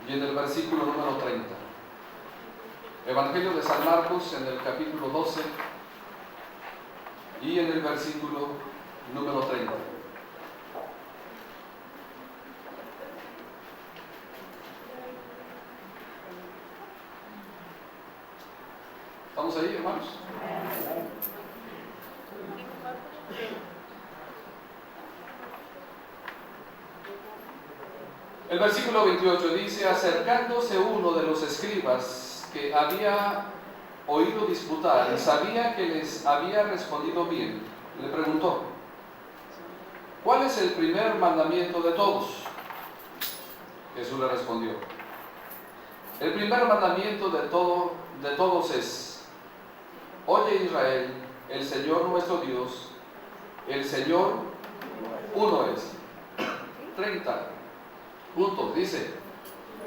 y en el versículo número 30. Evangelio de San Marcos en el capítulo 12 y en el versículo número 30. ¿Estamos ahí, hermanos? El versículo 28 dice: acercándose uno de los escribas que había oído disputar y sabía que les había respondido bien, le preguntó: ¿cuál es el primer mandamiento de todos? Jesús le respondió: el primer mandamiento de todos es: oye Israel, el Señor nuestro Dios, el Señor uno es. 30 puntos, dice: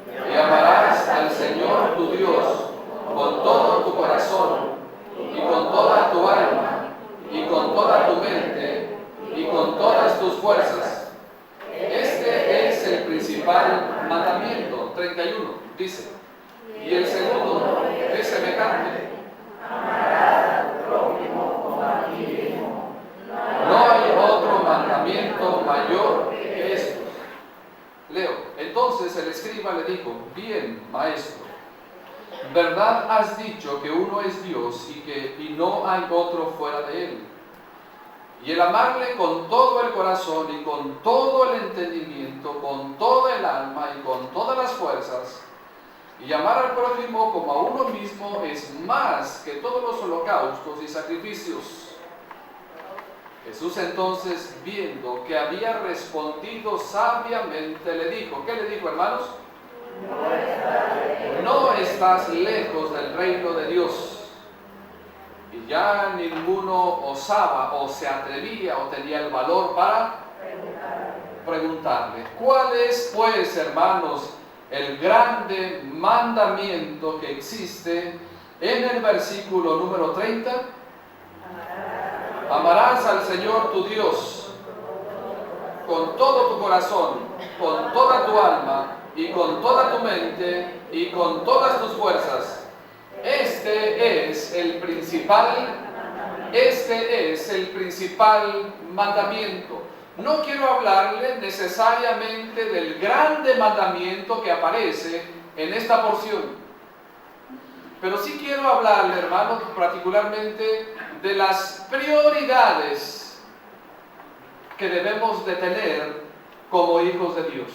y amarás al Señor tu Dios con todo tu corazón, y con toda tu alma, y con toda tu mente, y con todas tus fuerzas. Este es el principal mandamiento. 31, dice: y el segundo es semejante: amarás al prójimo como a ti mismo. No hay otro mandamiento mayor que estos. Leo: entonces el escriba le dijo: bien, maestro, verdad has dicho que uno es Dios y no hay otro fuera de él. Y el amarle con todo el corazón y con todo el entendimiento, con toda el alma y con todas las fuerzas, y amar al prójimo como a uno mismo es más que todos los holocaustos y sacrificios. Jesús entonces, viendo que había respondido sabiamente, le dijo, ¿qué le dijo, hermanos? No estás lejos del reino de Dios. Y ya ninguno osaba o se atrevía o tenía el valor para preguntarle. ¿Cuál es, pues, hermanos, el grande mandamiento que existe en el versículo número 30? Amarás al Señor tu Dios con todo tu corazón, con toda tu alma y con toda tu mente y con todas tus fuerzas. Este es el principal mandamiento. No quiero hablarle necesariamente del grande mandamiento que aparece en esta porción, pero sí quiero hablarle, hermanos, particularmente de las prioridades que debemos de tener como hijos de Dios.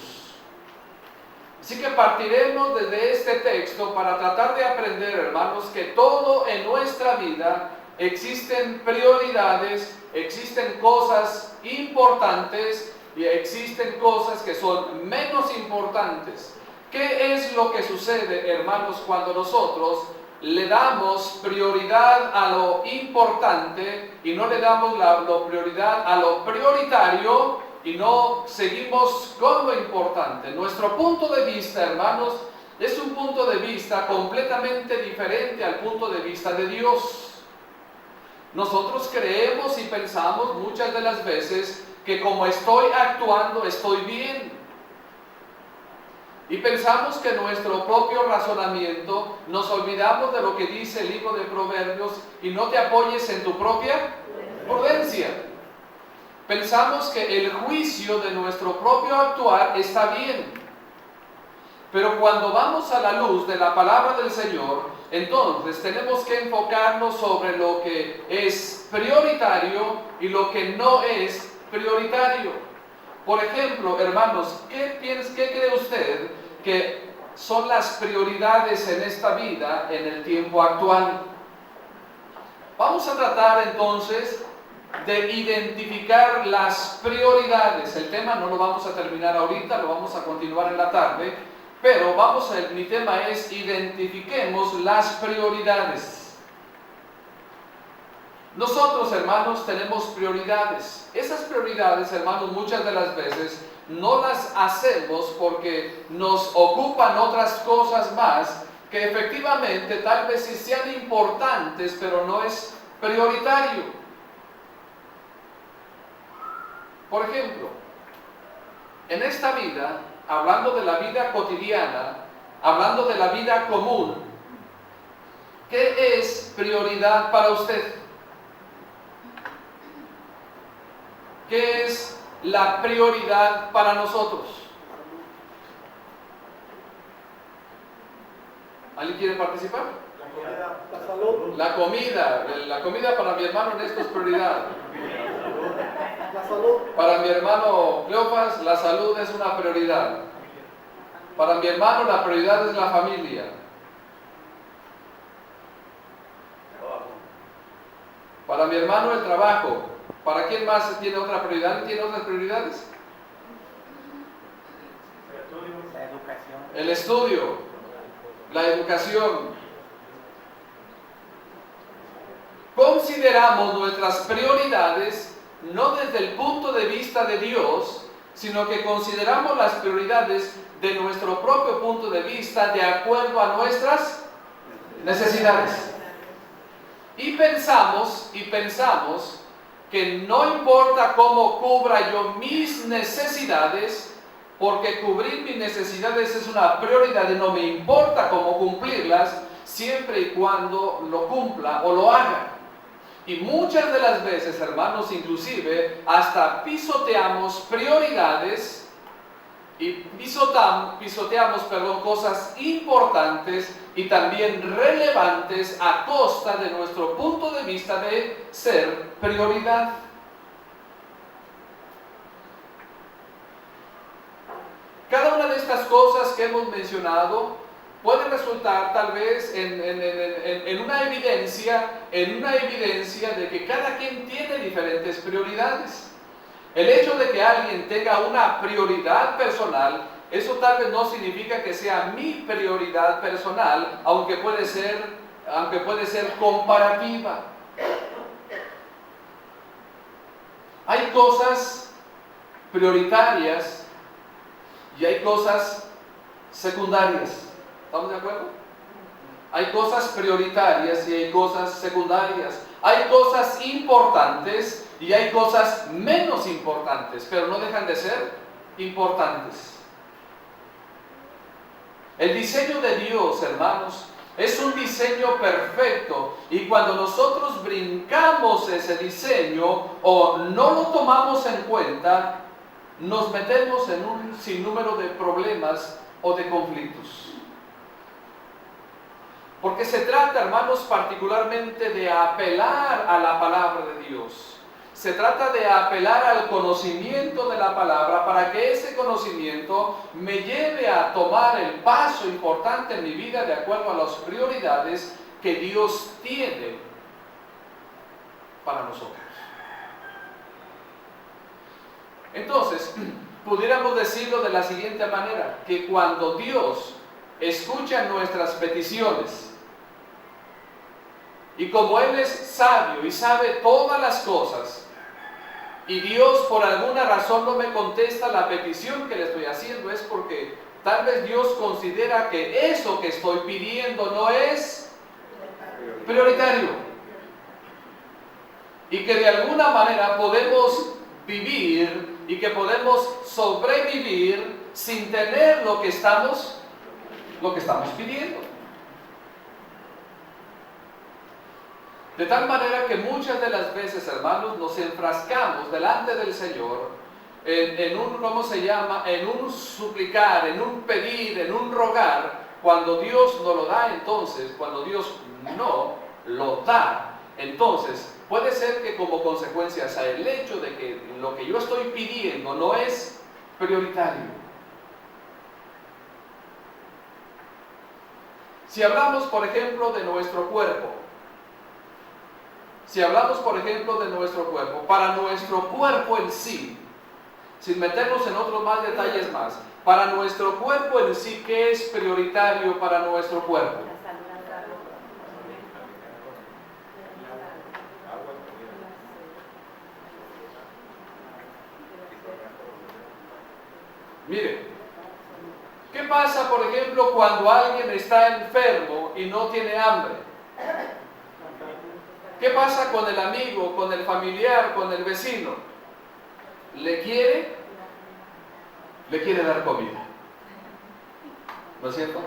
Así que partiremos desde este texto para tratar de aprender, hermanos, que todo en nuestra vida existen prioridades, existen cosas importantes y existen cosas que son menos importantes. ¿Qué es lo que sucede, hermanos, cuando nosotros le damos prioridad a lo importante y no le damos la prioridad a lo prioritario y no seguimos con lo importante? Nuestro punto de vista, hermanos, es un punto de vista completamente diferente al punto de vista de Dios. Nosotros creemos y pensamos muchas de las veces que como estoy actuando, estoy bien. Y pensamos que nuestro propio razonamiento, nos olvidamos de lo que dice el libro de Proverbios: y no te apoyes en tu propia prudencia. Pensamos que el juicio de nuestro propio actuar está bien. Pero cuando vamos a la luz de la palabra del Señor, entonces tenemos que enfocarnos sobre lo que es prioritario y lo que no es prioritario. Por ejemplo, hermanos, ¿qué cree usted que son las prioridades en esta vida en el tiempo actual? Vamos a tratar entonces de identificar las prioridades. El tema no lo vamos a terminar ahorita, lo vamos a continuar en la tarde, pero mi tema es: identifiquemos las prioridades. Nosotros, hermanos, tenemos prioridades. Esas prioridades, hermanos, muchas de las veces no las hacemos porque nos ocupan otras cosas más que efectivamente tal vez sí sean importantes, pero no es prioritario. Por ejemplo, en esta vida hablando de la vida cotidiana, hablando de la vida común, ¿qué es prioridad para usted? ¿Qué es la prioridad para nosotros? ¿Alguien quiere participar? La salud. La comida para mi hermano Ernesto es prioridad. La salud. Para mi hermano Cleofas, la salud es una prioridad. Para mi hermano, la prioridad es la familia. Para mi hermano, el trabajo. ¿Para quién más tiene otra prioridad? ¿Tiene otras prioridades? La educación. El estudio, la educación. Consideramos nuestras prioridades no desde el punto de vista de Dios, sino que consideramos las prioridades de nuestro propio punto de vista de acuerdo a nuestras necesidades. Y pensamos que no importa cómo cubra yo mis necesidades, porque cubrir mis necesidades es una prioridad y no me importa cómo cumplirlas, siempre y cuando lo cumpla o lo haga. Y muchas de las veces, hermanos, inclusive hasta pisoteamos prioridades y pisoteamos cosas importantes y también relevantes a costa de nuestro punto de vista de ser prioridad. Cada una de estas cosas que hemos mencionado puede resultar tal vez en una evidencia de que cada quien tiene diferentes prioridades. El hecho de que alguien tenga una prioridad personal, eso tal vez no significa que sea mi prioridad personal, aunque puede ser comparativa. Hay cosas prioritarias y hay cosas secundarias. ¿Estamos de acuerdo? Hay cosas prioritarias y hay cosas secundarias. Hay cosas importantes y hay cosas menos importantes, pero no dejan de ser importantes. El diseño de Dios, hermanos, es un diseño perfecto, y cuando nosotros brincamos ese diseño o no lo tomamos en cuenta, nos metemos en un sinnúmero de problemas o de conflictos. Porque se trata, hermanos, particularmente de apelar a la palabra de Dios. Se trata de apelar al conocimiento de la palabra para que ese conocimiento me lleve a tomar el paso importante en mi vida de acuerdo a las prioridades que Dios tiene para nosotros. Entonces, pudiéramos decirlo de la siguiente manera, que cuando Dios escucha nuestras peticiones, y como Él es sabio y sabe todas las cosas, y Dios por alguna razón no me contesta la petición que le estoy haciendo, es porque tal vez Dios considera que eso que estoy pidiendo no es prioritario. Y que de alguna manera podemos vivir y que podemos sobrevivir sin tener lo que estamos pidiendo. De tal manera que muchas de las veces, hermanos, nos enfrascamos delante del Señor en un suplicar, en un pedir, en un rogar, cuando Dios no lo da. Entonces, cuando Dios no lo da, entonces puede ser que como consecuencia sea el hecho de que lo que yo estoy pidiendo no es prioritario. Si hablamos, por ejemplo, de nuestro cuerpo, para nuestro cuerpo en sí, sin meternos en otros más detalles más, para nuestro cuerpo en sí, ¿qué es prioritario para nuestro cuerpo? Mire, ¿qué pasa, por ejemplo, cuando alguien está enfermo y no tiene hambre? ¿Qué pasa con el amigo, con el familiar, con el vecino? ¿Le quiere dar comida? ¿No es cierto?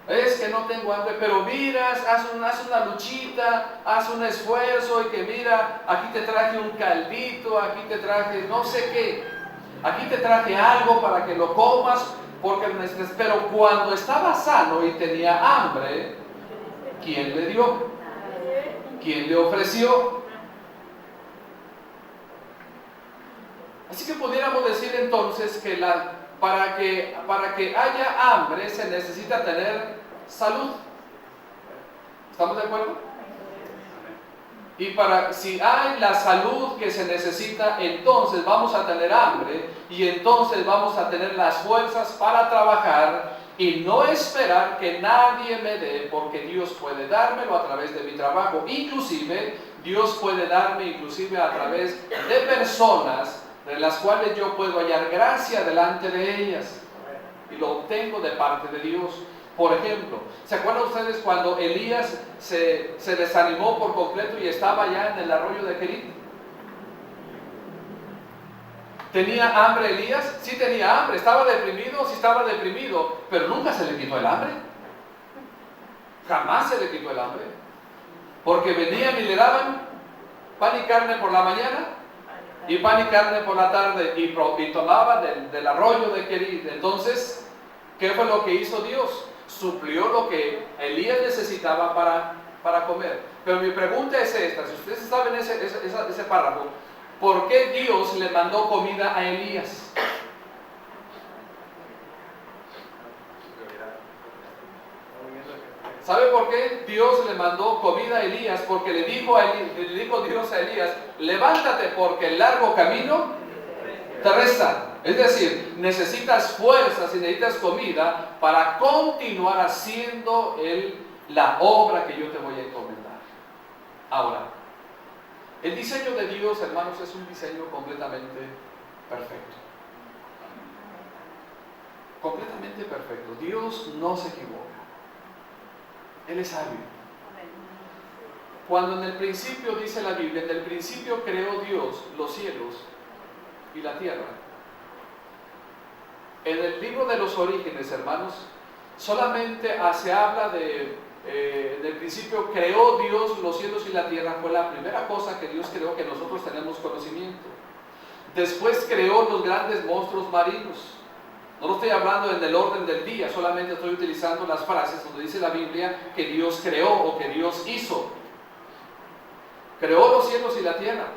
Es que no tengo hambre, pero miras, haz una luchita, haz un esfuerzo y que mira, aquí te traje un caldito, aquí te traje no sé qué, aquí te traje algo para que lo comas, porque pero cuando estaba sano y tenía hambre, ¿quién le dio? ¿Quién le ofreció? Así que pudiéramos decir entonces que para que haya hambre se necesita tener salud. ¿Estamos de acuerdo? Y si hay la salud que se necesita, entonces vamos a tener hambre y entonces vamos a tener las fuerzas para trabajar y no esperar que nadie me dé, porque Dios puede dármelo a través de mi trabajo. Inclusive, Dios puede darme inclusive a través de personas de las cuales yo puedo hallar gracia delante de ellas y lo obtengo de parte de Dios. Por ejemplo, ¿se acuerdan ustedes cuando Elías se desanimó por completo y estaba ya en el arroyo de Kerit? ¿Tenía hambre Elías? Sí tenía hambre. ¿Estaba deprimido? Sí estaba deprimido, pero nunca se le quitó el hambre. Jamás se le quitó el hambre, porque venían y le daban pan y carne por la mañana y pan y carne por la tarde y tomaba del arroyo de Kerit. Entonces, ¿qué fue lo que hizo Dios? Suplió lo que Elías necesitaba para comer. Pero mi pregunta es esta: si ustedes saben ese párrafo, ¿por qué Dios le mandó comida a Elías? ¿Sabe por qué Dios le mandó comida a Elías? Porque le dijo Dios a Elías: levántate porque el largo camino te resta. Es decir, necesitas fuerzas y necesitas comida para continuar haciendo la obra que yo te voy a encomendar. Ahora, el diseño de Dios, hermanos, es un diseño completamente perfecto. Completamente perfecto. Dios no se equivoca. Él es sabio. Cuando en el principio, dice la Biblia, en el principio creó Dios los cielos y la tierra. En el libro de los Orígenes, hermanos, solamente se habla en el principio creó Dios los cielos y la tierra. Fue la primera cosa que Dios creó que nosotros tenemos conocimiento. Después creó los grandes monstruos marinos. No lo estoy hablando en el orden del día, solamente estoy utilizando las frases donde dice la Biblia que Dios creó o que Dios hizo. Creó los cielos y la tierra.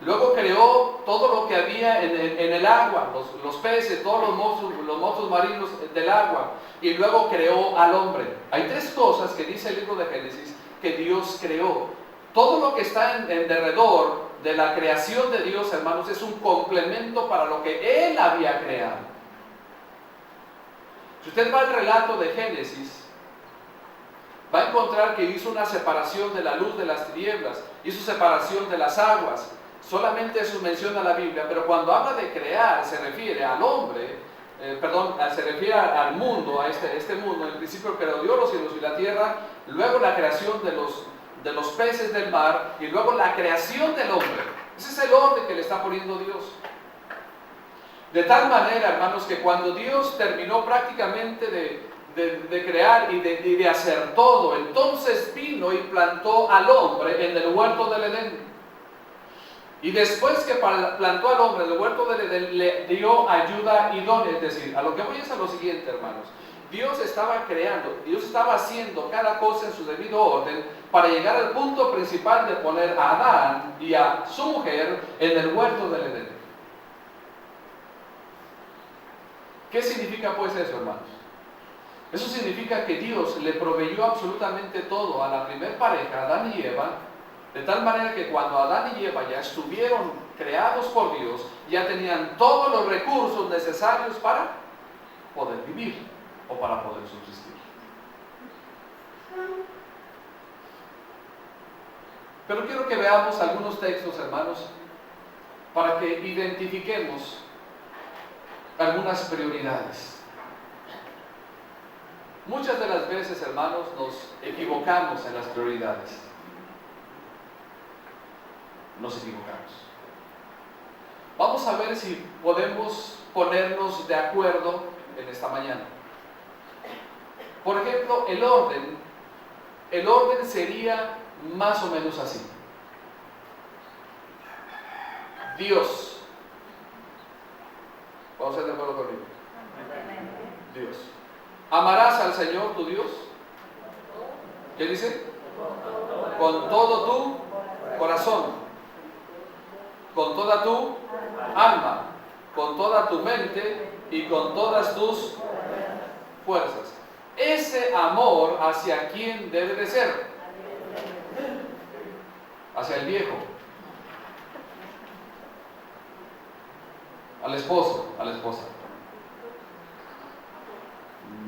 Luego creó todo lo que había en el agua, los peces, todos los monstruos marinos del agua. Y luego creó al hombre. Hay tres cosas que dice el libro de Génesis que Dios creó. Todo lo que está en derredor de la creación de Dios, hermanos, es un complemento para lo que Él había creado. Si usted va al relato de Génesis, va a encontrar que hizo una separación de la luz de las tinieblas, hizo separación de las aguas. Solamente eso menciona la Biblia, pero cuando habla de crear se refiere al hombre, se refiere al mundo, a este mundo. En el principio creó Dios los cielos y la tierra, luego la creación de los peces del mar y luego la creación del hombre. Ese es el orden que le está poniendo Dios. De tal manera, hermanos, que cuando Dios terminó prácticamente de crear y de hacer todo, entonces vino y plantó al hombre en el huerto del Edén. Y después que plantó al hombre en el huerto del Edén, le dio ayuda idónea. Es decir, a lo que voy es a lo siguiente, hermanos. Dios estaba creando, Dios estaba haciendo cada cosa en su debido orden para llegar al punto principal de poner a Adán y a su mujer en el huerto del Edén. ¿Qué significa pues eso, hermanos? Eso significa que Dios le proveyó absolutamente todo a la primer pareja, Adán y Eva, de tal manera que cuando Adán y Eva ya estuvieron creados por Dios, ya tenían todos los recursos necesarios para poder vivir o para poder subsistir. Pero quiero que veamos algunos textos, hermanos, para que identifiquemos algunas prioridades. Muchas de las veces, hermanos, nos equivocamos en las prioridades. Nos equivocamos. Vamos a ver si podemos ponernos de acuerdo en esta mañana. Por ejemplo, el orden sería más o menos así. Dios. Vamos a ser de acuerdo conmigo. Dios. Amarás al Señor tu Dios. ¿Qué dice? Con todo tu corazón, con toda tu alma, con toda tu mente y con todas tus fuerzas. Ese amor, ¿hacia quién debe de ser? Hacia el viejo, al esposo, a la esposa.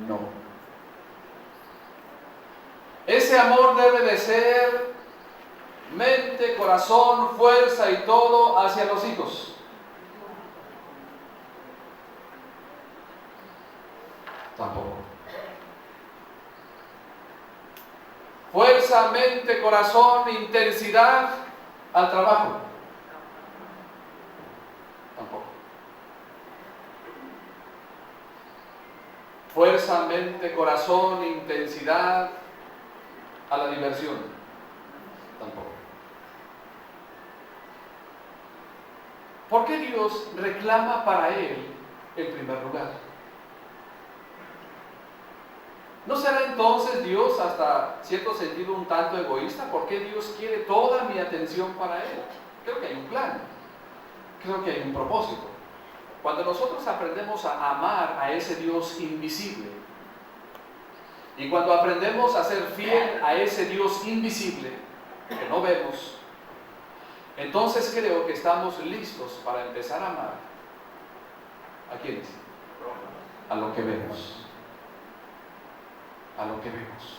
No. Ese amor debe de ser mente, corazón, fuerza y todo hacia los hijos. Tampoco. Fuerza, mente, corazón, intensidad al trabajo. Tampoco. Fuerza, mente, corazón, intensidad a la diversión. Tampoco. ¿Por qué Dios reclama para Él el primer lugar? ¿No será entonces Dios hasta cierto sentido un tanto egoísta? ¿Por qué Dios quiere toda mi atención para Él? Creo que hay un plan, creo que hay un propósito. Cuando nosotros aprendemos a amar a ese Dios invisible, y cuando aprendemos a ser fiel a ese Dios invisible, que no vemos, entonces creo que estamos listos para empezar a amar. ¿A quiénes? A lo que vemos. A lo que vemos.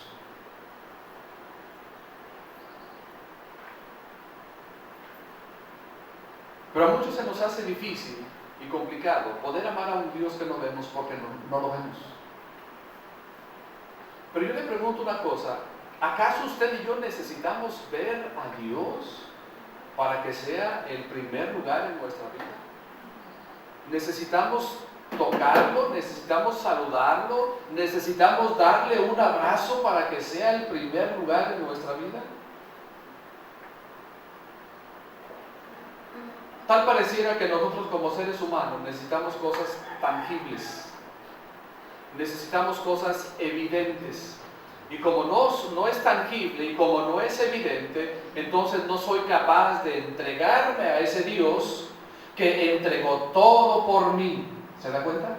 Pero a muchos se nos hace difícil y complicado poder amar a un Dios que no vemos porque no lo vemos. Pero yo le pregunto una cosa, ¿acaso usted y yo necesitamos ver a Dios para que sea el primer lugar en nuestra vida? ¿Necesitamos tocarlo? ¿Necesitamos saludarlo? ¿Necesitamos darle un abrazo para que sea el primer lugar en nuestra vida? Tal pareciera que nosotros como seres humanos necesitamos cosas tangibles, necesitamos cosas evidentes. Y como no es tangible y como no es evidente, entonces no soy capaz de entregarme a ese Dios que entregó todo por mí. ¿Se da cuenta?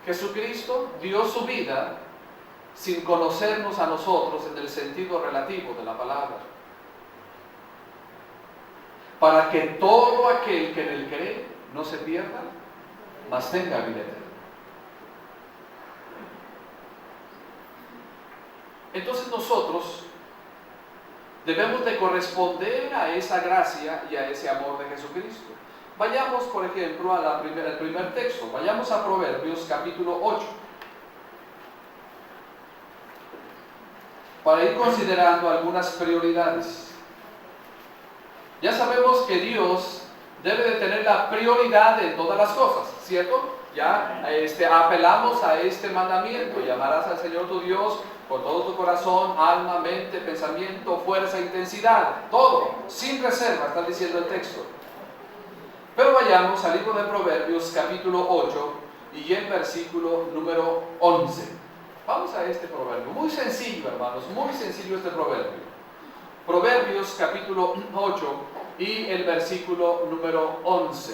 Jesucristo dio su vida sin conocernos a nosotros en el sentido relativo de la palabra, para que todo aquel que en él cree no se pierda, mas tenga vida eterna. Entonces nosotros debemos de corresponder a esa gracia y a ese amor de Jesucristo. Vayamos, por ejemplo, al primer texto. Vayamos a Proverbios capítulo 8. Para ir considerando algunas prioridades. Ya sabemos que Dios debe de tener la prioridad en todas las cosas, ¿cierto? Ya apelamos a este mandamiento: llamarás al Señor tu Dios con todo tu corazón, alma, mente, pensamiento, fuerza, intensidad, todo, sin reserva, está diciendo el texto. Pero vayamos al libro de Proverbios capítulo 8 y el versículo número 11. Vamos a este proverbio, muy sencillo, hermanos, muy sencillo este proverbio. Proverbios capítulo 8 y el versículo número 11.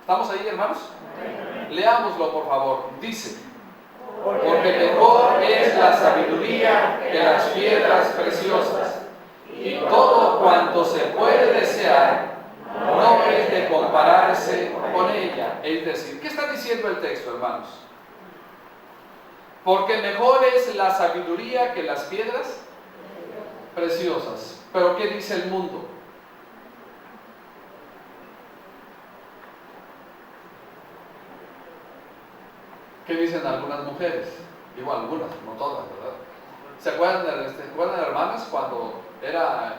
¿Estamos ahí, hermanos? Leámoslo, por favor. Dice: porque mejor es la sabiduría que las piedras preciosas, y todo cuanto se puede desear no es de compararse con ella. Es decir, ¿qué está diciendo el texto, hermanos? Porque mejor es la sabiduría que las piedras preciosas. ¿Pero qué dice el mundo? ¿Qué dicen algunas mujeres? Digo algunas, no todas, ¿verdad? ¿Se acuerdan, hermanas, cuando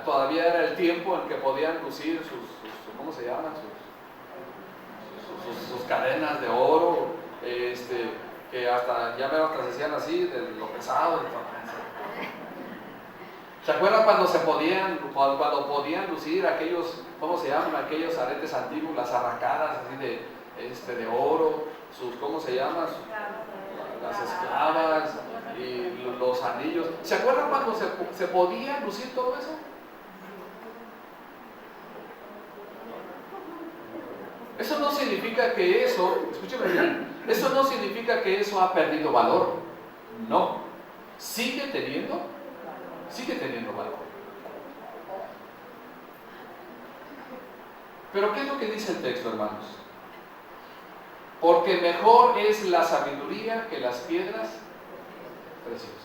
todavía era el tiempo en que podían lucir sus ¿cómo se llaman? sus cadenas de oro, que hasta ya me se hacían así, de lo pesado y todo. ¿Se acuerdan cuando cuando podían lucir aquellos, ¿cómo se llaman? Aquellos aretes antiguos, las arracadas así de oro, ¿cómo se llama? Las esclavas y los anillos. ¿Se acuerdan cuando se podía lucir todo eso? Eso no significa que escúcheme bien, eso no significa que eso ha perdido valor. No, sigue teniendo valor. Pero ¿qué es lo que dice el texto, hermanos? Porque mejor es la sabiduría que las piedras preciosas.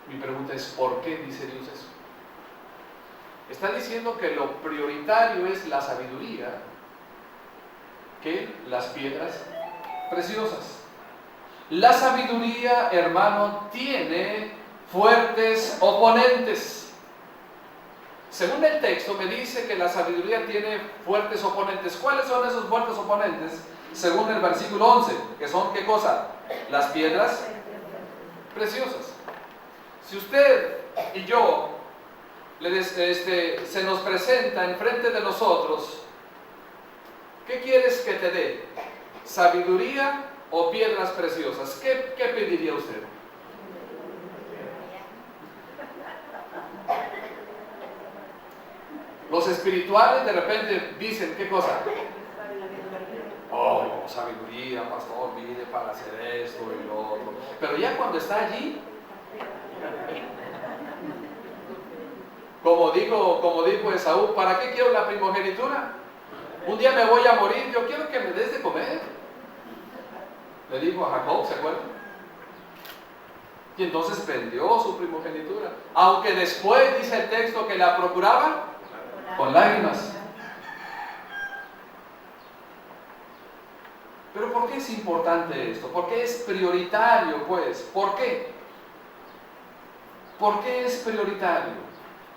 Mi pregunta es, ¿por qué dice Dios eso? Está diciendo que lo prioritario es la sabiduría que las piedras preciosas. La sabiduría, hermano, tiene fuertes oponentes. Según el texto me dice que la sabiduría tiene fuertes oponentes. ¿Cuáles son esos fuertes oponentes? Según el versículo 11, que son ¿qué cosa? Las piedras preciosas. Si usted y yo se nos presenta enfrente de nosotros, ¿qué quieres que te dé? ¿Sabiduría o piedras preciosas? ¿Qué pediría usted? Los espirituales de repente dicen, ¿qué cosa? Oh, sabiduría, pastor, mire para hacer esto y lo otro. Pero ya cuando está allí, como dijo Esaú, ¿para qué quiero la primogenitura? Un día me voy a morir, yo quiero que me des de comer. Le dijo a Jacob, ¿se acuerdan? Y entonces perdió su primogenitura. Aunque después dice el texto que la procuraba con lágrimas. Pero ¿por qué es importante esto? ¿Por qué es prioritario, pues? ¿Por qué? ¿Por qué es prioritario?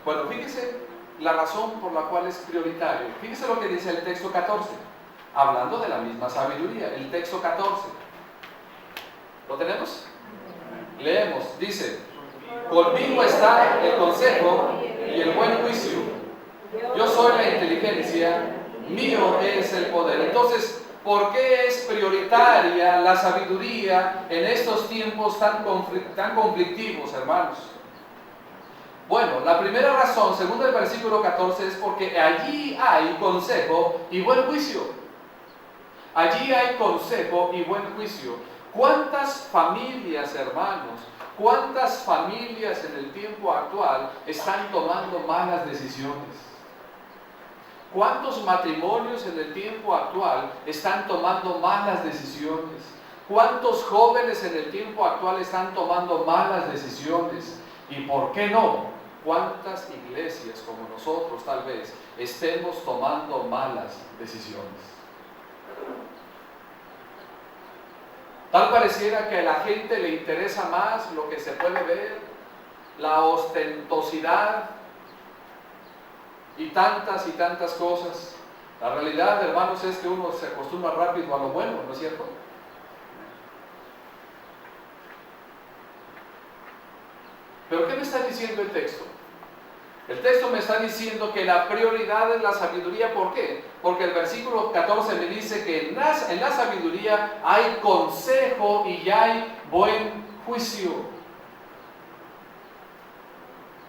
Bueno, fíjese la razón por la cual es prioritario. Fíjese lo que dice el texto 14, hablando de la misma sabiduría. El texto 14. ¿Lo tenemos? Leemos, dice: conmigo está el consejo y el buen juicio. Yo soy la inteligencia, mío es el poder. Entonces, ¿por qué es prioritaria la sabiduría en estos tiempos tan conflictivos, hermanos? Bueno, la primera razón, según el versículo 14, es porque allí hay consejo y buen juicio. Allí hay consejo y buen juicio. ¿Cuántas familias, hermanos, cuántas familias en el tiempo actual están tomando malas decisiones? ¿Cuántos matrimonios en el tiempo actual están tomando malas decisiones? ¿Cuántos jóvenes en el tiempo actual están tomando malas decisiones? ¿Y por qué no? ¿Cuántas iglesias como nosotros tal vez estemos tomando malas decisiones? Tal pareciera que a la gente le interesa más lo que se puede ver, la ostentosidad y tantas cosas. La realidad, hermanos, es que uno se acostumbra rápido a lo bueno, ¿no es cierto? ¿Pero qué me está diciendo el texto? El texto me está diciendo que la prioridad es la sabiduría. ¿Por qué? Porque el versículo 14 me dice que en la sabiduría hay consejo y hay buen juicio.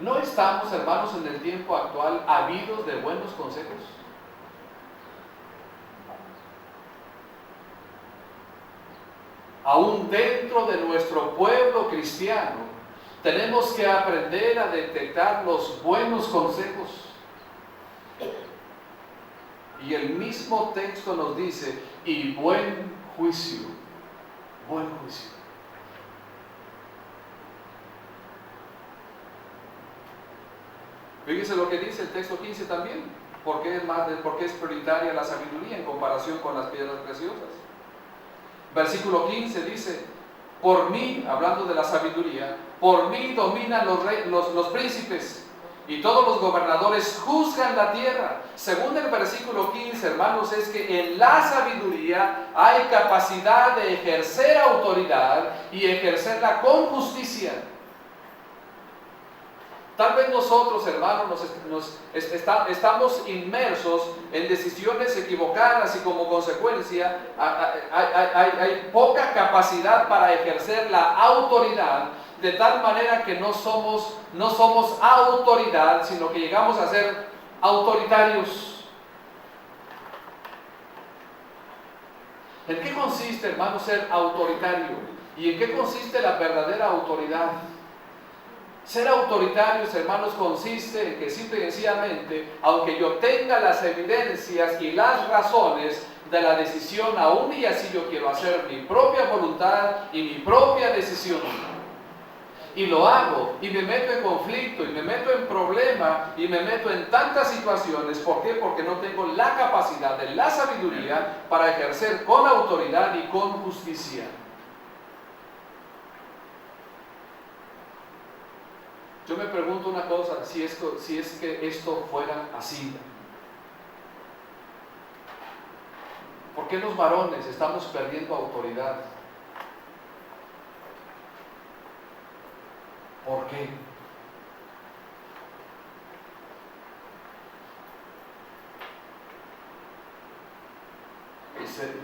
¿No estamos, hermanos, en el tiempo actual ávidos de buenos consejos? Aún dentro de nuestro pueblo cristiano, tenemos que aprender a detectar los buenos consejos. Y el mismo texto nos dice, y buen juicio, buen juicio. Fíjese lo que dice el texto 15 también, porque es prioritaria la sabiduría en comparación con las piedras preciosas. Versículo 15 dice: por mí, hablando de la sabiduría, por mí dominan los príncipes, y todos los gobernadores juzgan la tierra. Según el versículo 15, hermanos, es que en la sabiduría hay capacidad de ejercer autoridad y ejercerla con justicia. Tal vez nosotros, hermanos, estamos inmersos en decisiones equivocadas y como consecuencia hay poca capacidad para ejercer la autoridad, de tal manera que no somos autoridad, sino que llegamos a ser autoritarios. ¿En qué consiste, hermanos, ser autoritario? ¿Y en qué consiste la verdadera autoridad? Ser autoritarios, hermanos, consiste en que simple y sencillamente, aunque yo tenga las evidencias y las razones de la decisión, aún y así yo quiero hacer mi propia voluntad y mi propia decisión. Y lo hago, y me meto en conflicto, y me meto en problema, y me meto en tantas situaciones. ¿Por qué? Porque no tengo la capacidad de la sabiduría para ejercer con autoridad y con justicia. Yo me pregunto una cosa, si es que esto fuera así, ¿por qué los varones estamos perdiendo autoridad? ¿Por qué?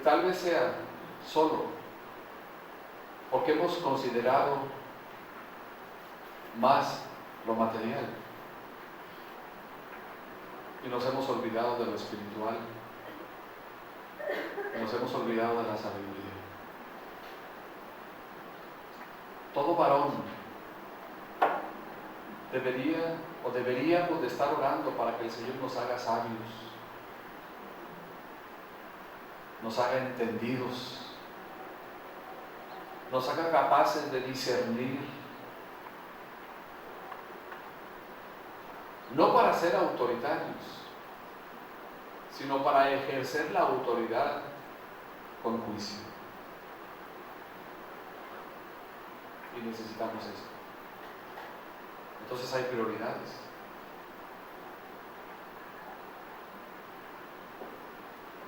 Tal vez sea solo porque hemos considerado más lo material y nos hemos olvidado de lo espiritual, y nos hemos olvidado de la sabiduría. Todo varón deberíamos de estar orando para que el Señor nos haga sabios, nos haga entendidos, nos haga capaces de discernir. No para ser autoritarios, sino para ejercer la autoridad con juicio. Y necesitamos eso. Entonces hay prioridades.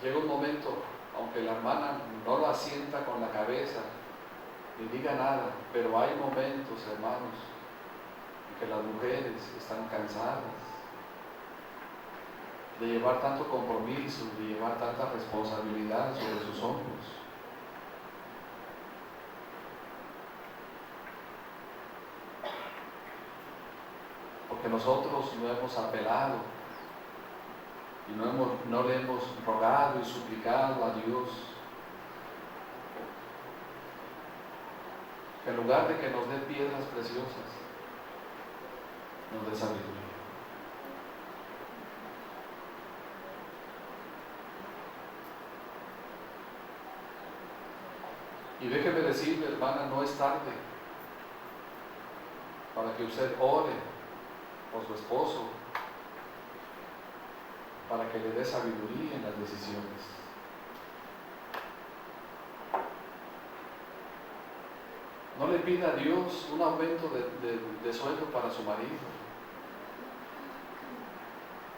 Llega un momento, aunque la hermana no lo asienta con la cabeza, ni diga nada, pero hay momentos, hermanos, que las mujeres están cansadas de llevar tanto compromiso, de llevar tanta responsabilidad sobre sus hombros. Porque nosotros no hemos apelado y no le hemos rogado y suplicado a Dios que en lugar de que nos dé piedras preciosas, nos dé sabiduría. Y déjeme decirle, hermana, no es tarde para que usted ore por su esposo, para que le dé sabiduría en las decisiones. No le pida a Dios un aumento de sueldo para su marido,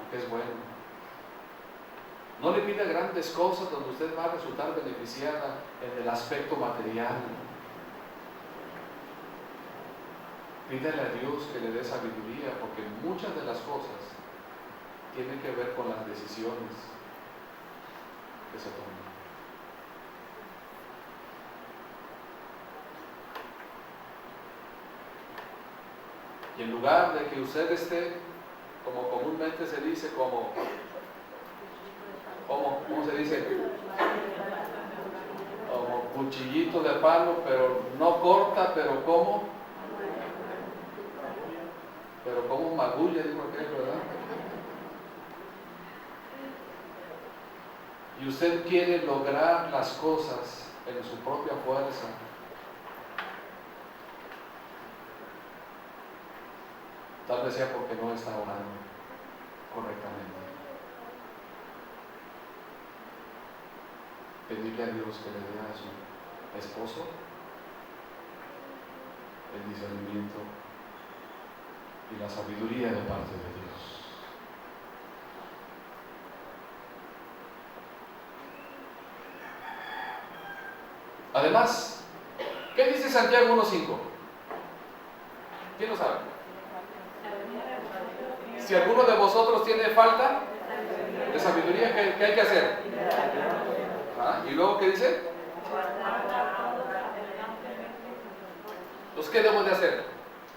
aunque es bueno. No le pida grandes cosas donde usted va a resultar beneficiada en el aspecto material. Pídale a Dios que le dé sabiduría, porque muchas de las cosas tienen que ver con las decisiones que se toman. Y en lugar de que usted esté, como comúnmente se dice, ¿cómo se dice? Como cuchillito de palo, pero no corta, pero como magulla, dijo aquel, ¿verdad? Y usted quiere lograr las cosas en su propia fuerza. Tal vez sea porque no está orando correctamente. Pedirle a Dios que le dé a su esposo el discernimiento y la sabiduría de parte de Dios. Además, ¿qué dice Santiago 1:5? ¿Quién lo sabe? Si alguno de vosotros tiene falta de sabiduría, ¿qué hay que hacer? ¿Y luego qué dice? Entonces, ¿qué debo de hacer?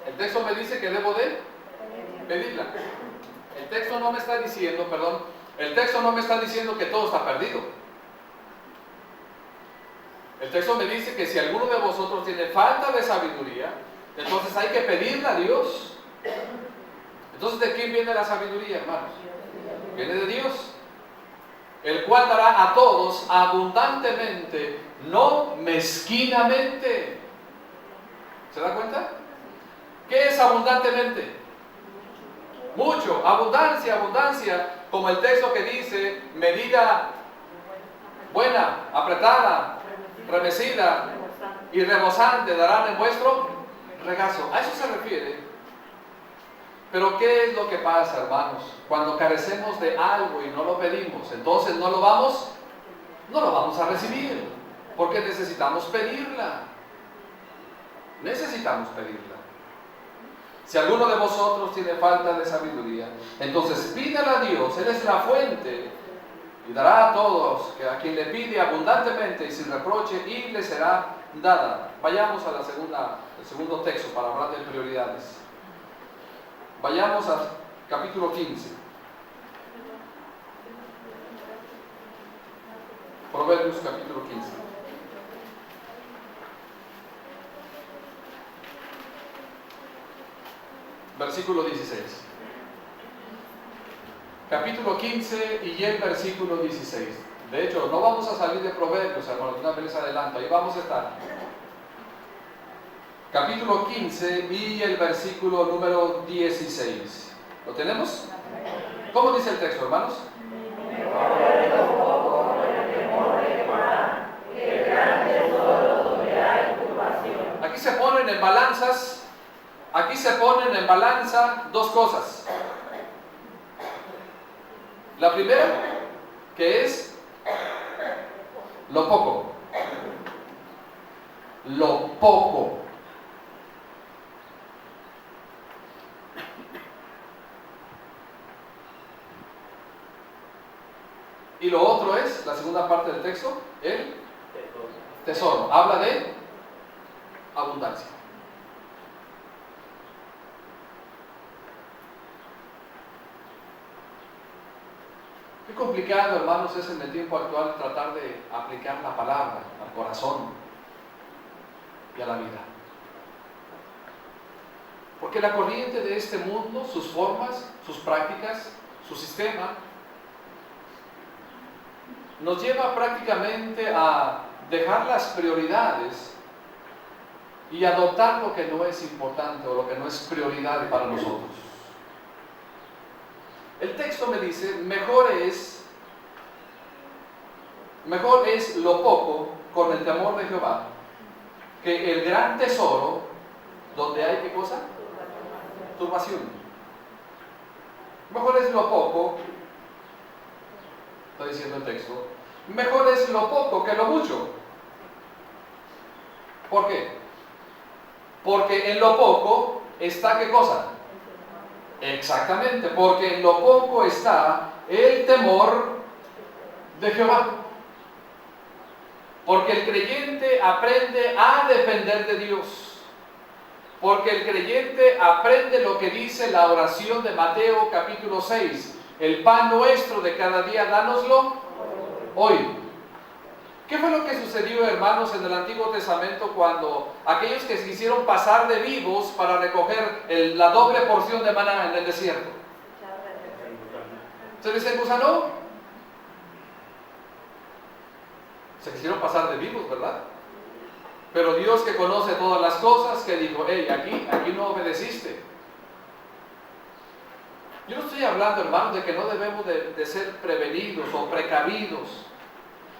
El texto me dice que debo de pedirla. El texto no me está diciendo, el texto no me está diciendo que todo está perdido. El texto me dice que si alguno de vosotros tiene falta de sabiduría, entonces hay que pedirla a Dios. Entonces, ¿de quién viene la sabiduría, hermanos? Viene de Dios, el cual dará a todos abundantemente, no mezquinamente. ¿Se da cuenta? ¿Qué es abundantemente? Mucho, abundancia, como el texto que dice, medida buena, apretada, remecida y rebosante darán en vuestro regazo. A eso se refiere. Pero ¿qué es lo que pasa, hermanos? Cuando carecemos de algo y no lo pedimos, entonces no lo vamos a recibir, porque necesitamos pedirla. Necesitamos pedirla. Si alguno de vosotros tiene falta de sabiduría, entonces pídala a Dios, Él es la fuente, y dará a todos, que a quien le pide abundantemente y sin reproche, y le será dada. Vayamos a al segundo texto para hablar de prioridades. Vayamos al capítulo 15. Proverbios capítulo 15. Versículo 16. Capítulo 15 y el versículo 16. De hecho, no vamos a salir de Proverbios, hermanos, una vez les adelanto, ahí vamos a estar. Capítulo 15 y el versículo número 16. ¿Lo tenemos? ¿Cómo dice el texto, hermanos? Aquí se ponen en balanzas, dos cosas. La primera, que es lo poco. Lo poco. Y lo otro es, la segunda parte del texto, el tesoro. Habla de abundancia. Qué complicado, hermanos, es en el tiempo actual tratar de aplicar la palabra al corazón y a la vida. Porque la corriente de este mundo, sus formas, sus prácticas, su sistema, nos lleva prácticamente a dejar las prioridades y adoptar lo que no es importante o lo que no es prioridad para nosotros. El texto me dice, mejor es lo poco con el temor de Jehová que el gran tesoro donde hay, ¿qué cosa? Turbación. Mejor es lo poco, está diciendo el texto, mejor es lo poco que lo mucho. ¿Por qué? Porque en lo poco está, ¿qué cosa? Exactamente, porque en lo poco está el temor de Jehová. Porque el creyente aprende a depender de Dios. Porque el creyente aprende lo que dice la oración de Mateo capítulo 6. El pan nuestro de cada día, dánoslo hoy. ¿Qué fue lo que sucedió, hermanos, en el Antiguo Testamento cuando aquellos que se quisieron pasar de vivos para recoger la doble porción de maná en el desierto? ¿Se les engusanó? Se quisieron pasar de vivos, ¿verdad? Pero Dios, que conoce todas las cosas, que dijo, hey, aquí no obedeciste. Yo no estoy hablando, hermanos, de que no debemos de ser prevenidos o precavidos.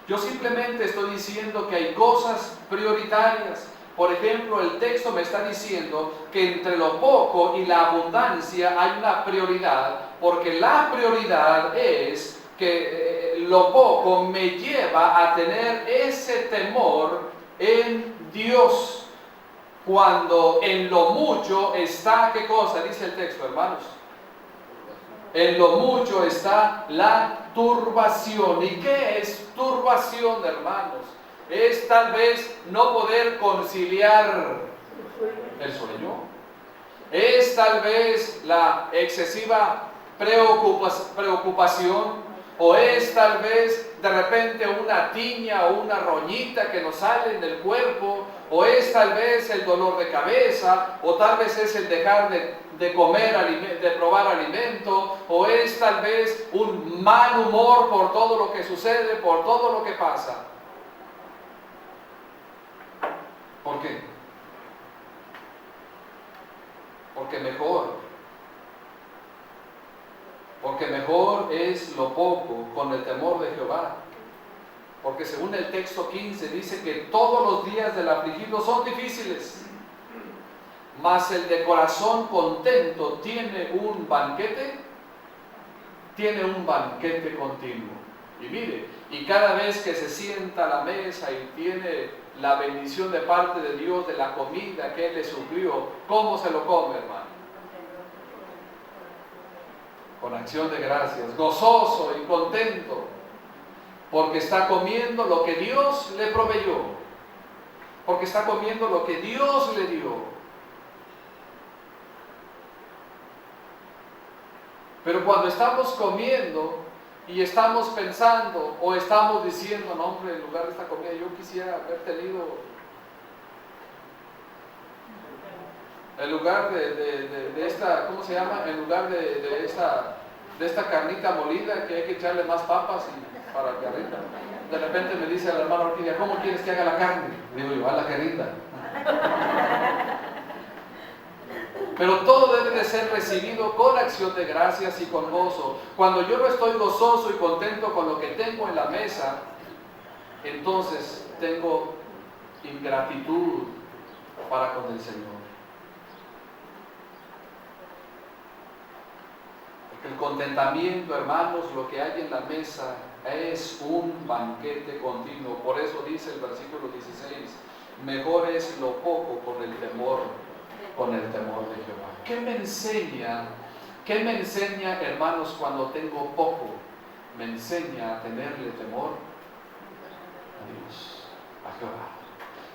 Yo simplemente estoy diciendo que hay cosas prioritarias Por ejemplo, el texto me está diciendo que entre lo poco y la abundancia hay una prioridad, porque la prioridad es que lo poco me lleva a tener ese temor en Dios. Cuando en lo mucho está, ¿qué cosa dice el texto, hermanos? En lo mucho está la turbación. ¿Y qué es turbación, hermanos? Es tal vez no poder conciliar el sueño. Es tal vez la excesiva preocupación. O es tal vez de repente una tiña o una roñita que nos sale del cuerpo. O es tal vez el dolor de cabeza. O tal vez es el dejar de comer, de probar alimento. O es tal vez un mal humor por todo lo que sucede, por todo lo que pasa. ¿Por qué? Porque mejor es lo poco con el temor de Jehová. Porque según el texto 15 dice que todos los días del afligido son difíciles, mas el de corazón contento tiene un banquete continuo. Y mire, y cada vez que se sienta a la mesa y tiene la bendición de parte de Dios de la comida que Él le suplió, ¿cómo se lo come, hermano? Con acción de gracias, gozoso y contento, porque está comiendo lo que Dios le proveyó, porque está comiendo lo que Dios le dio. Pero cuando estamos comiendo y estamos pensando o estamos diciendo, no hombre, en lugar de esta comida yo quisiera haber tenido, en lugar de esta, ¿cómo se llama? En lugar de esta carnita molida que hay que echarle más papas y para que arrinda. De repente me dice el hermano Orquídea, ¿cómo quieres que haga la carne? Digo yo, a la que rinda. Pero todo debe de ser recibido con acción de gracias y con gozo. Cuando yo no estoy gozoso y contento con lo que tengo en la mesa, entonces tengo ingratitud para con el Señor. El contentamiento, hermanos, lo que hay en la mesa es un banquete continuo. Por eso dice el versículo 16, mejor es lo poco con el temor de Jehová. ¿Qué me enseña? ¿Qué me enseña, hermanos, cuando tengo poco? Me enseña a tenerle temor a Dios, a Jehová,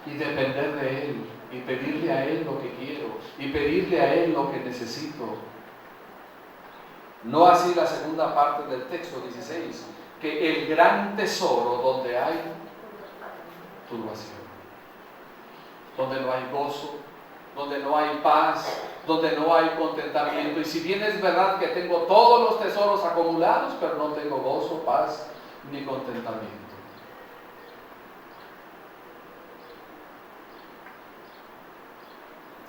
y depender de Él, y pedirle a Él lo que quiero, y pedirle a Él lo que necesito. No así la segunda parte del texto 16, que el gran tesoro donde hay turbación, donde no hay gozo, donde no hay paz, donde no hay contentamiento. Y si bien es verdad que tengo todos los tesoros acumulados, pero no tengo gozo, paz ni contentamiento.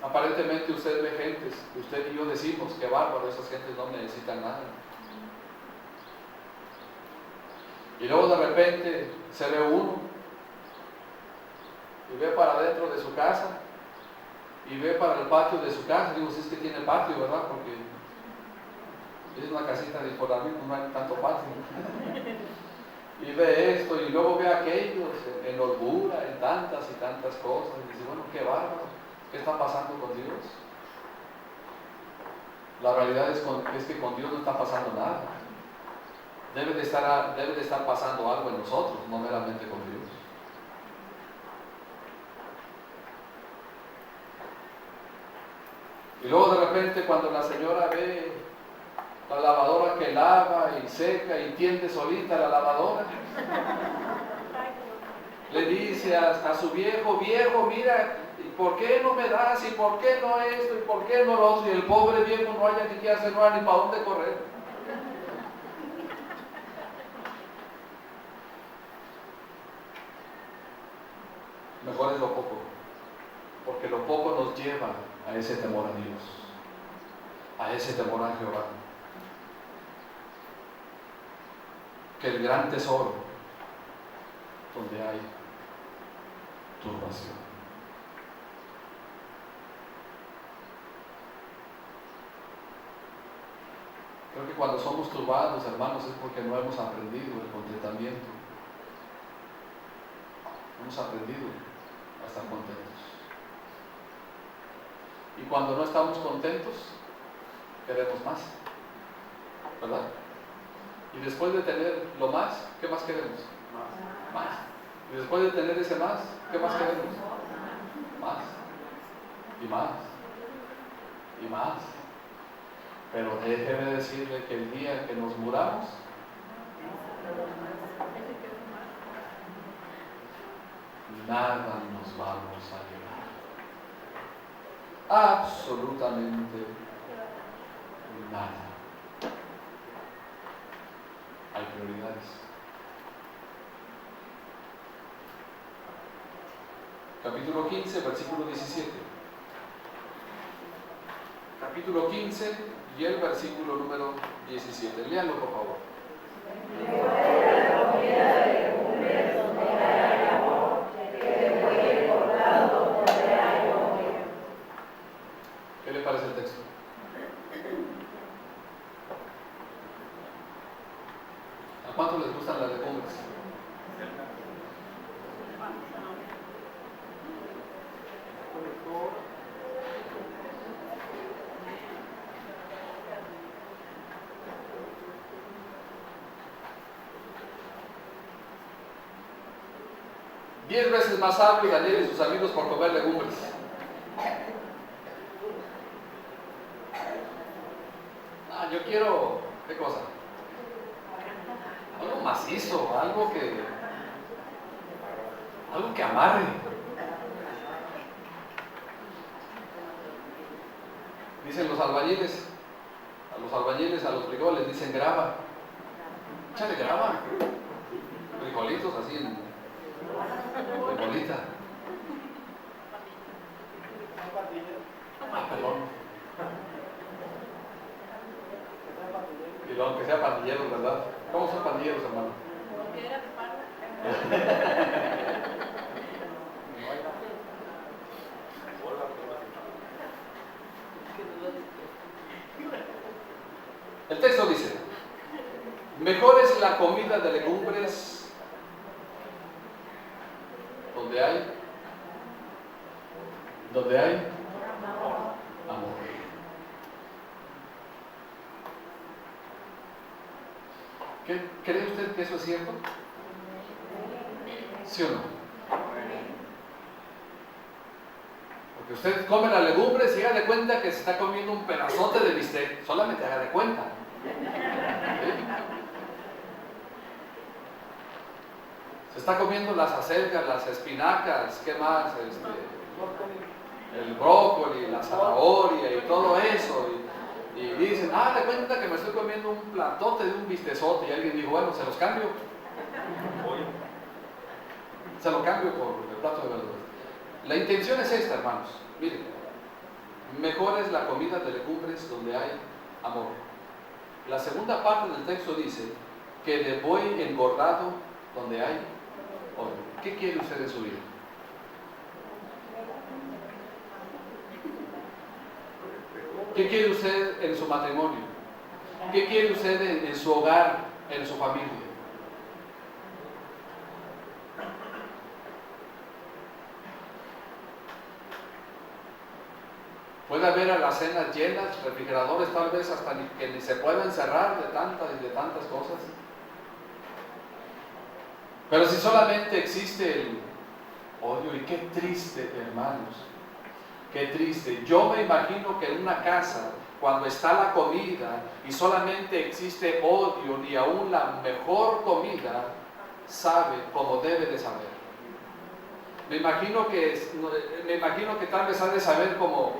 Aparentemente usted ve gentes, usted y yo decimos, qué bárbaro, esas gentes no necesitan nada. Y luego de repente se ve uno y ve para adentro de su casa y ve para el patio de su casa. Digo, si es que tiene patio, ¿verdad? Porque es una casita de Infonavit, no hay tanto patio. Y ve esto y luego ve aquellos en holgura, en tantas y tantas cosas. Y dice, bueno, qué bárbaro. ¿Qué está pasando con Dios? La realidad es que con Dios no está pasando nada. Debe de estar pasando algo en nosotros, no meramente con Dios. Y luego de repente cuando la señora ve la lavadora que lava y seca y tiende solita la lavadora, le dice a su viejo, mira, ¿y por qué no me das? ¿Y por qué no esto? ¿Y por qué no lo otro? Y el pobre viejo no haya ni qué hacer, no haya ni para dónde correr. Mejor es lo poco, porque lo poco nos lleva a ese temor a Dios, a ese temor a Jehová. Que el gran tesoro donde hay turbación. Creo que cuando somos turbados, hermanos, es porque no hemos aprendido el contentamiento. No hemos aprendido a estar contentos. Y cuando no estamos contentos, queremos más, ¿verdad? Y después de tener lo más, ¿qué más queremos? Más. Y después de tener ese más, ¿qué más queremos? Más. Y más. Y más. Pero déjeme decirle que el día que nos muramos, nada nos vamos a llevar. Absolutamente nada. Hay prioridades. Capítulo 15, versículo 17. Capítulo 15 y el versículo número 17. Léanlo, por favor. ¿Qué le parece el texto? ¿A cuánto les gustan las legumbres? Diez veces más sabio Daniel y sus amigos por comer legumbres. Yo quiero, ¿qué cosa? Algo macizo, algo que amarre. Dicen los albañiles, a los frijoles, dicen grava. Échale grava. Frijolitos así en bolita. Perdón. Y lo aunque sea pandilleros, ¿verdad? ¿Cómo son pandilleros, hermano? Porque era de parra. El texto dice: mejor es la comida de legumbres donde hay amor. ¿Cree usted que eso es cierto? ¿Sí o no? Porque usted come las legumbres y haga de cuenta que se está comiendo un pedazote de bistec. Solamente haga de cuenta. ¿Sí? Se está comiendo las acelgas, las espinacas, ¿qué más? El brócoli, la zanahoria y todo eso. Y dicen, de cuenta que me estoy comiendo un platote de un bistezote. Y alguien dijo, bueno, se los cambio. Se lo cambio por el plato de verduras. La intención es esta, hermanos. Miren, mejor es la comida de legumbres donde hay amor. La segunda parte del texto dice que de buey engordado donde hay odio. ¿Qué quiere usted en su vida? ¿Qué quiere usted en su matrimonio? ¿Qué quiere usted en su hogar, en su familia? Puede haber alacenas llenas, refrigeradores tal vez hasta que ni se puedan cerrar de tantas y de tantas cosas. Pero si solamente existe el odio, y qué triste, hermanos, qué triste. Yo me imagino que en una casa, cuando está la comida y solamente existe odio, ni aún la mejor comida sabe como debe de saber. Me imagino que tal vez ha de saber como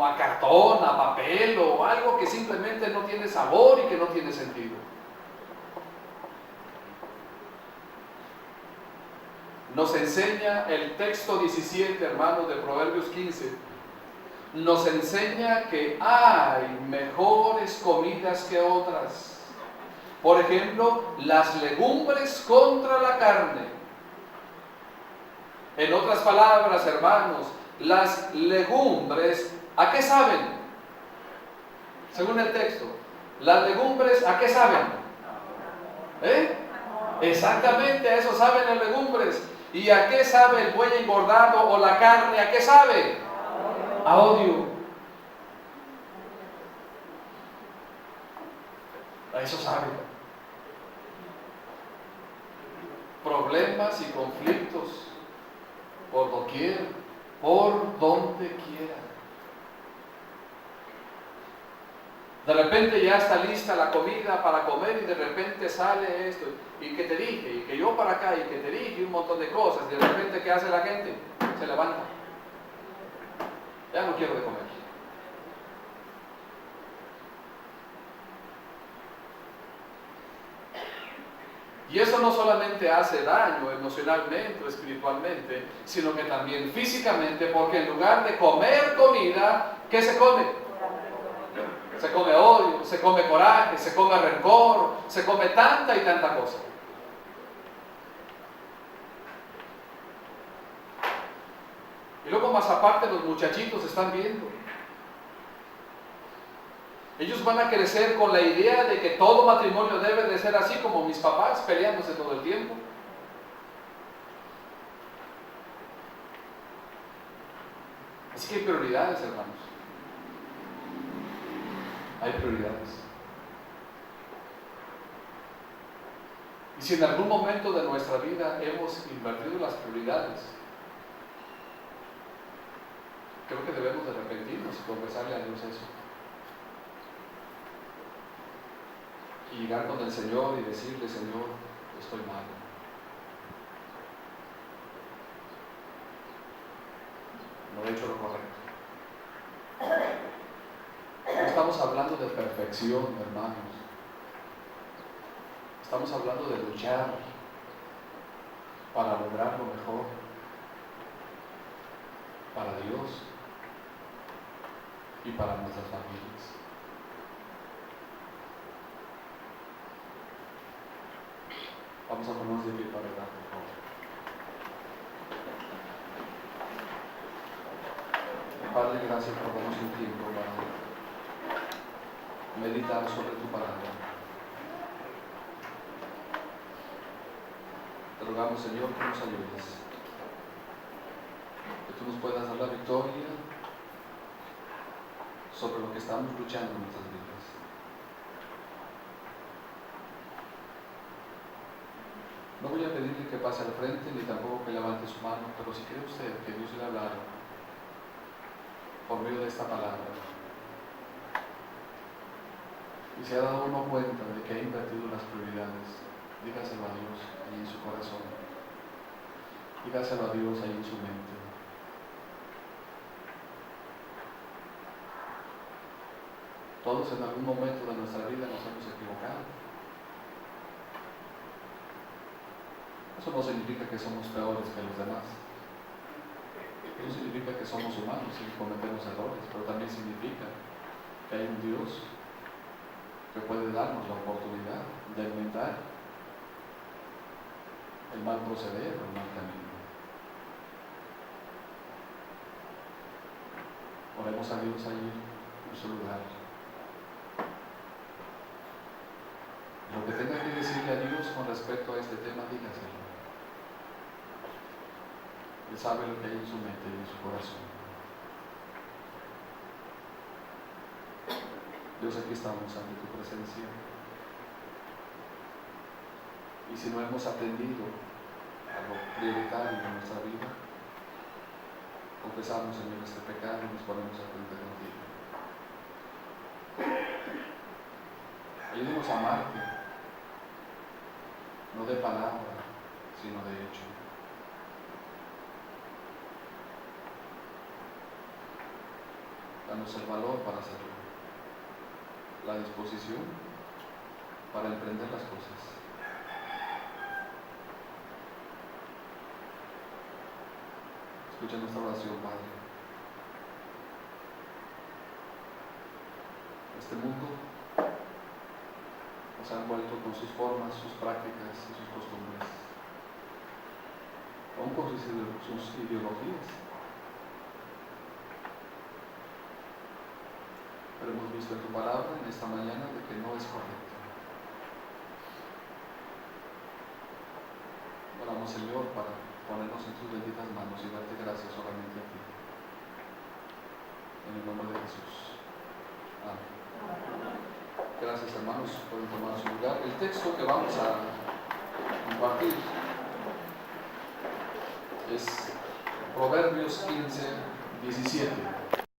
a cartón, a papel o algo que simplemente no tiene sabor y que no tiene sentido. Nos enseña el texto 17, hermanos, de Proverbios 15. Nos enseña que hay mejores comidas que otras. Por ejemplo, las legumbres contra la carne. En otras palabras, hermanos, las legumbres, ¿a qué saben? Según el texto, Las legumbres, ¿a qué saben? ¿Eh? Exactamente, a eso saben las legumbres. ¿Y a qué sabe el buey engordado o la carne? ¿A qué sabe? A odio. A eso sabe. Problemas y conflictos por doquier, por donde quiera. De repente ya está lista la comida para comer y de repente sale esto. Y que te dije, y que yo para acá, y que te dije un montón de cosas. Y de repente, ¿qué hace la gente? Se levanta. Ya no quiero de comer. Y eso no solamente hace daño emocionalmente o espiritualmente, sino que también físicamente, porque en lugar de comer comida, ¿qué se come? Se come odio, se come coraje, se come rencor, se come tanta y tanta cosa. Y luego más aparte los muchachitos están viendo. Ellos van a crecer con la idea de que todo matrimonio debe de ser así como mis papás, peleándose todo el tiempo. Así que hay prioridades, hermanos. Hay prioridades. Y si en algún momento de nuestra vida hemos invertido las prioridades, creo que debemos de arrepentirnos y confesarle a Dios eso. Y llegar con el Señor y decirle, Señor, estoy mal. No he hecho lo correcto. No estamos hablando de perfección, hermanos. Estamos hablando de luchar para lograr lo mejor para Dios y para nuestras familias. Vamos a ponernos de pie para orar, por favor. Padre, gracias por darnos un tiempo para meditar sobre tu palabra. Te rogamos, Señor, que nos ayudes, que tú nos puedas dar la victoria sobre lo que estamos luchando en nuestras vidas. No voy a pedirle que pase al frente ni tampoco que levante su mano, pero si cree usted que Dios le ha hablado por medio de esta palabra y se ha dado uno cuenta de que ha invertido las prioridades, dígaselo a Dios ahí en su corazón, dígaselo a Dios ahí en su mente. Todos en algún momento de nuestra vida nos hemos equivocado. Eso no significa que somos peores que los demás. Eso significa que somos humanos y cometemos errores, pero también significa que hay un Dios que puede darnos la oportunidad de aumentar el mal proceder o el mal camino. Oremos a Dios ahí en su lugar. Lo que tenga que decirle a Dios con respecto a este tema, dígaselo. Él sabe lo que hay en su mente y en su corazón. Dios, aquí estamos ante tu presencia. Y si no hemos atendido a lo prioritario de nuestra vida, confesamos, Señor, este pecado y nos ponemos a cuenta contigo. Ayúdanos a amarte, no de palabra, sino de hecho. Danos el valor para hacerlo, la disposición para emprender las cosas. Escucha nuestra oración, Padre. Este mundo nos ha envuelto con sus formas, sus prácticas y sus costumbres, aún con sus ideologías. pero hemos visto en tu palabra en esta mañana de que no es correcto. Oramos, Señor, para ponernos en tus benditas manos y darte gracias solamente a ti. En el nombre de Jesús. Amén. Gracias, hermanos, por tomar su lugar. El texto que vamos a compartir es Proverbios 15, 17.